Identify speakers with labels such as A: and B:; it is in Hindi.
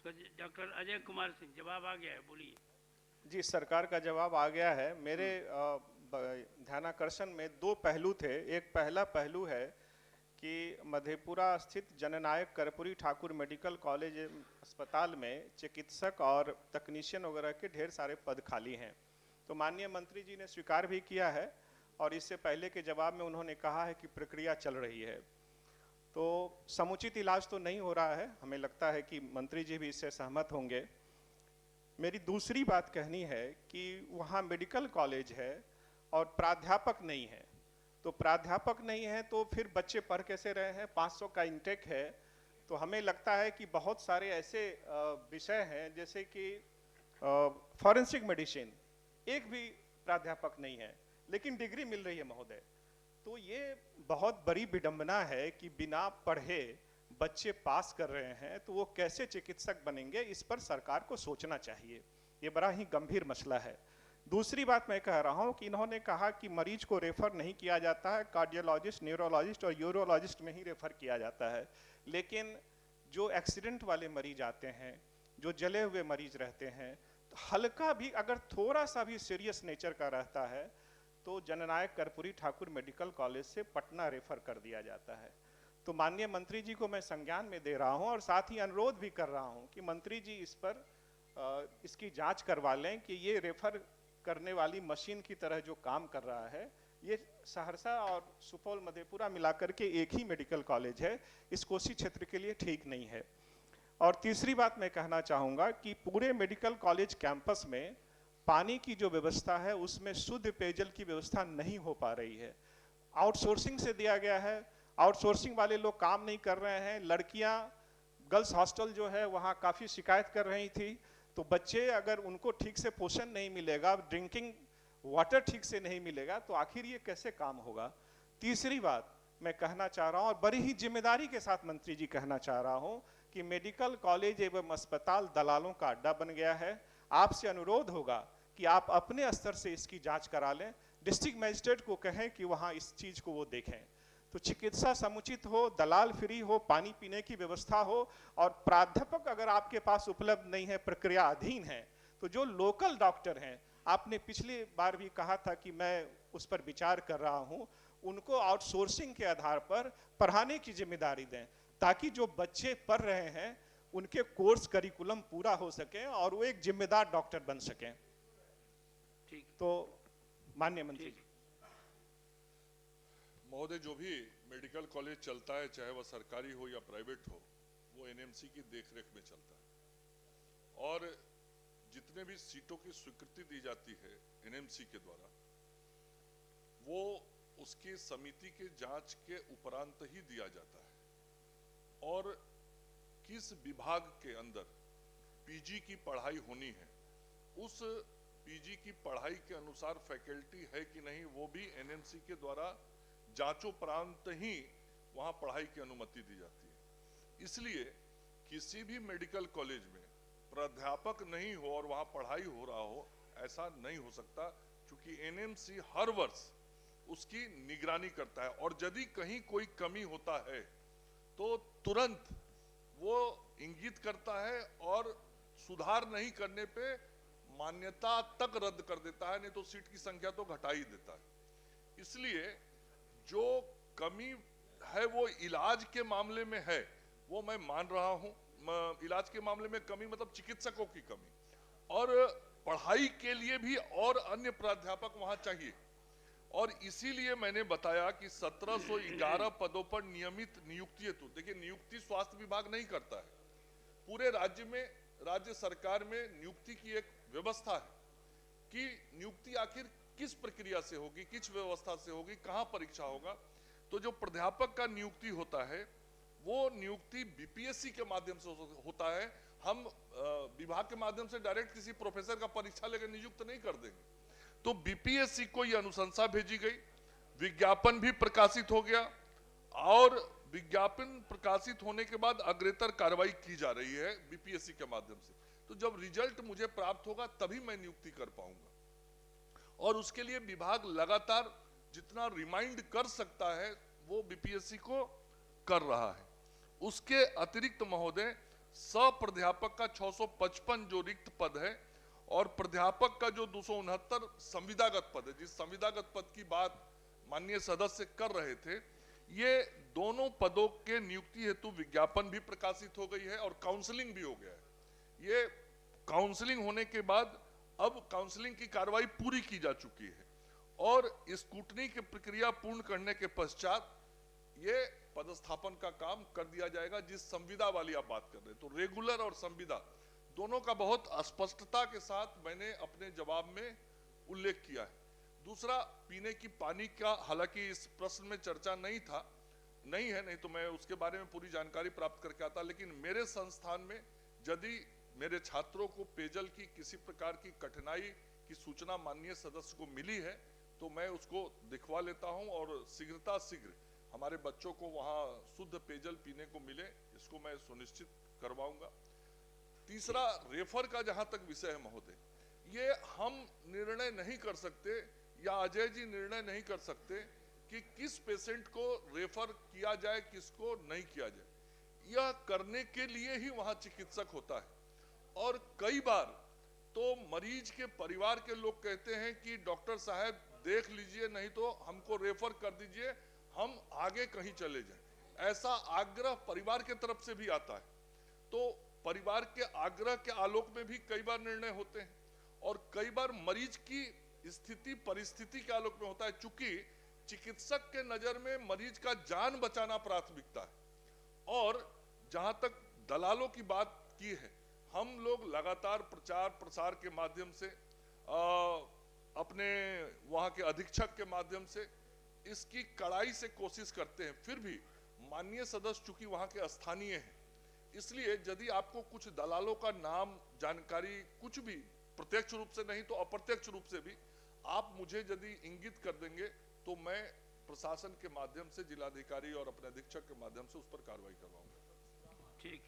A: डॉक्टर अजय कुमार सिंह, जवाब आ गया है, बोलिए।
B: जी, सरकार का जवाब आ गया है। मेरे ध्यानाकर्षण में दो पहलू थे। एक पहला पहलू है कि मधेपुरा स्थित जननायक कर्पूरी ठाकुर मेडिकल कॉलेज अस्पताल में चिकित्सक और तकनीशियन वगैरह के ढेर सारे पद खाली हैं। तो माननीय मंत्री जी ने स्वीकार भी किया है और इससे पहले के जवाब में उन्होंने कहा है कि प्रक्रिया चल रही है। तो समुचित इलाज तो नहीं हो रहा है, हमें लगता है कि मंत्री जी भी इससे सहमत होंगे। मेरी दूसरी बात कहनी है कि वहाँ मेडिकल कॉलेज है और प्राध्यापक नहीं है। तो प्राध्यापक नहीं है तो फिर बच्चे पढ़ कैसे रहे हैं? 500 का इंटेक है। तो हमें लगता है कि बहुत सारे ऐसे विषय हैं जैसे कि फॉरेंसिक मेडिसिन, एक भी प्राध्यापक नहीं है लेकिन डिग्री मिल रही है महोदय। तो ये बहुत बड़ी विडंबना है कि बिना पढ़े बच्चे पास कर रहे हैं, तो वो कैसे चिकित्सक बनेंगे? इस पर सरकार को सोचना चाहिए। ये बड़ा ही गंभीर मसला है। दूसरी बात मैं कह रहा हूं कि इन्होंने कहा कि मरीज को रेफर नहीं किया जाता है, कार्डियोलॉजिस्ट, न्यूरोलॉजिस्ट और यूरोलॉजिस्ट में ही रेफर किया जाता है। लेकिन जो एक्सीडेंट वाले मरीज आते हैं, जो जले हुए मरीज रहते हैं, तो हल्का भी अगर थोड़ा सा भी सीरियस नेचर का रहता है तो जननायक कर्पूरी ठाकुर मेडिकल कॉलेज से पटना रेफर कर दिया जाता है। तो माननीय मंत्री जी को मैं संज्ञान में दे रहा हूं और साथ ही अनुरोध भी कर रहा हूं कि मंत्री जी इस पर इसकी जांच करवा लें कि ये रेफर करने वाली मशीन की तरह जो काम कर रहा है, ये सहरसा और सुपौल मधेपुरा मिलाकर के एक ही मेडिकल कॉलेज है, इस कोसी क्षेत्र के लिए ठीक नहीं है। और तीसरी बात मैं कहना चाहूँगा कि पूरे मेडिकल कॉलेज कैंपस में पानी की जो व्यवस्था है उसमें शुद्ध पेयजल की व्यवस्था नहीं हो पा रही है। आउटसोर्सिंग से दिया गया है, आउटसोर्सिंग वाले लोग काम नहीं कर रहे हैं। लड़कियां गर्ल्स हॉस्टल जो है वहाँ काफ़ी शिकायत कर रही थी। तो बच्चे अगर उनको ठीक से पोषण नहीं मिलेगा, ड्रिंकिंग वाटर ठीक से नहीं मिलेगा, तो आखिर ये कैसे काम होगा? तीसरी बात मैं कहना चाह रहा हूँ और बड़ी ही जिम्मेदारी के साथ मंत्री जी कहना चाह रहा हूँ कि मेडिकल कॉलेज एवं अस्पताल दलालों का अड्डा बन गया है। आपसे अनुरोध होगा कि आप अपने स्तर से इसकी जांच करा लें। डिस्ट्रिक्ट मजिस्ट्रेट को कहें कि वहाँ इस चीज को वो देखें। तो चिकित्सा समुचित हो, दलाल फ्री हो, पानी पीने की व्यवस्था हो और प्राध्यापक अगर आपके पास उपलब्ध नहीं है, प्रक्रिया अधीन है, तो जो लोकल डॉक्टर हैं, आपने पिछली बार भी कहा था कि मैं उस पर विचार कर रहा हूं, उनको आउटसोर्सिंग के आधार पर पढ़ाने की जिम्मेदारी दें ताकि जो बच्चे पढ़ रहे हैं उनके कोर्स करिकुलम पूरा हो सके और वो एक जिम्मेदार डॉक्टर बन सकें।
A: ठीक।
B: तो माननीय मंत्री जी।
C: महोदय, जो भी मेडिकल कॉलेज चलता है, चाहे वह सरकारी हो या प्राइवेट हो, वो एनएमसी की देखरेख में चलता है और जितने भी सीटों की स्वीकृति दी जाती है एनएमसी के द्वारा, वो उसकी समिति के जांच के उपरांत ही दिया जाता है और किस विभाग के अंदर पीजी की पढ़ाई होनी है, उस पीजी की पढ़ाई के अनुसार फैकल्टी है कि नहीं, वो भी एनएमसी के द्वारा जांचोपरांत ही वहां पढ़ाई की अनुमति दी जाती है। इसलिए किसी भी मेडिकल कॉलेज में प्राध्यापक नहीं हो और वहां पढ़ाई हो रहा हो, ऐसा नहीं हो सकता, क्योंकि एनएमसी हर वर्ष उसकी निगरानी करता है और यदि कहीं कोई कमी होता है तो तुरंत वो इंगित करता है और सुधार नहीं करने पे मान्यता तक रद्द कर देता है, नहीं तो सीट की संख्या तो घटा ही देता है। इसलिए जो कमी है वो इलाज के मामले में है, वो मैं मान रहा हूं। इलाज के मामले में कमी मतलब चिकित्सकों की कमी, और पढ़ाई के लिए भी और अन्य प्राध्यापक वहां चाहिए। और इसीलिए मैंने बताया कि 1711 पदों पर नियमित नियुक्ति हेतु, देखिए नियुक्ति स्वास्थ्य विभाग नहीं करता है, पूरे राज्य में राज्य सरकार में नियुक्ति की एक व्यवस्था है कि नियुक्ति आखिर किस प्रक्रिया से होगी, किस व्यवस्था से होगी, कहां परीक्षा होगा। तो जो प्राध्यापक का नियुक्ति होता है वो नियुक्ति बीपीएससी के माध्यम से होता है। हम विभाग के माध्यम से डायरेक्ट किसी प्रोफेसर का परीक्षा लेकर नियुक्त नहीं कर देंगे। तो बीपीएससी को यह अनुशंसा भेजी गई, विज्ञापन भी प्रकाशित हो गया और विज्ञापन प्रकाशित होने के बाद अग्रेतर कार्रवाई की जा रही है बीपीएससी के माध्यम से। तो जब रिजल्ट मुझे प्राप्त होगा तभी मैं नियुक्ति कर पाऊंगा और उसके लिए विभाग लगातार जितना रिमाइंड कर सकता है वो बीपीएससी को कर रहा है। उसके अतिरिक्त महोदय, सह-प्राध्यापक का 655 जो रिक्त पद है और प्राध्यापक का जो 269 संविदागत पद है, जिस संविदागत पद की बात माननीय सदस्य कर रहे थे, ये दोनों पदों के नियुक्ति हेतु विज्ञापन भी प्रकाशित हो गई है और काउंसलिंग भी हो गया है। ये काउंसलिंग होने के बाद अब काउंसलिंग की कार्रवाई पूरी की जा चुकी है और स्क्रूटनी की प्रक्रिया पूर्ण करने के पश्चात ये पदस्थापन का काम कर दिया जाएगा। जिस संविदा वाली आप बात कर रहे हैं, तो रेगुलर और संविदा दोनों का बहुत स्पष्टता के साथ मैंने अपने जवाब में उल्लेख किया है। दूसरा, पीने की पानी का हालांकि इस प्रश्न में चर्चा नहीं है, नहीं तो मैं उसके बारे में पूरी जानकारी प्राप्त करके आता, लेकिन मेरे संस्थान में यदि मेरे छात्रों को पेयजल की किसी प्रकार की कठिनाई की सूचना माननीय सदस्य को मिली है तो मैं उसको दिखवा लेता हूं और शीघ्र हमारे बच्चों को वहां शुद्ध पेयजल पीने को मिले, इसको मैं सुनिश्चित करवाऊंगा। तीसरा, रेफर का जहां तक विषय है महोदय, ये हम निर्णय नहीं कर सकते या अजय जी निर्णय नहीं कर सकते कि किस पेशेंट को रेफर किया जाए, किसको नहीं किया जाए। यह करने के लिए ही वहां चिकित्सक होता है और कई बार तो मरीज के परिवार के लोग कहते हैं कि डॉक्टर साहब देख लीजिए, नहीं तो हमको रेफर कर दीजिए, हम आगे कहीं चले जाएं। ऐसा आग्रह परिवार के तरफ से भी आता है, तो परिवार के आग्रह के आलोक में भी कई बार निर्णय होते हैं और कई बार मरीज की स्थिति परिस्थिति के आलोक में होता है। चूंकि चिकित्सक के नजर में मरीज का जान बचाना प्राथमिकता है और जहां तक दलालों की बात की है, हम लोग लगातार प्रचार प्रसार के माध्यम से अपने वहां के अधीक्षक के माध्यम से इसकी कड़ाई से कोशिश करते हैं। फिर भी माननीय सदस्य चूंकि वहां के स्थानीय हैं, इसलिए यदि आपको कुछ दलालों का नाम जानकारी कुछ भी प्रत्यक्ष रूप से नहीं तो अप्रत्यक्ष रूप से भी आप मुझे यदि इंगित कर देंगे तो मैं प्रशासन के माध्यम से जिलाधिकारी और अपने अधीक्षक के माध्यम से उस पर कार्रवाई करवाऊंगा।
A: ठीक।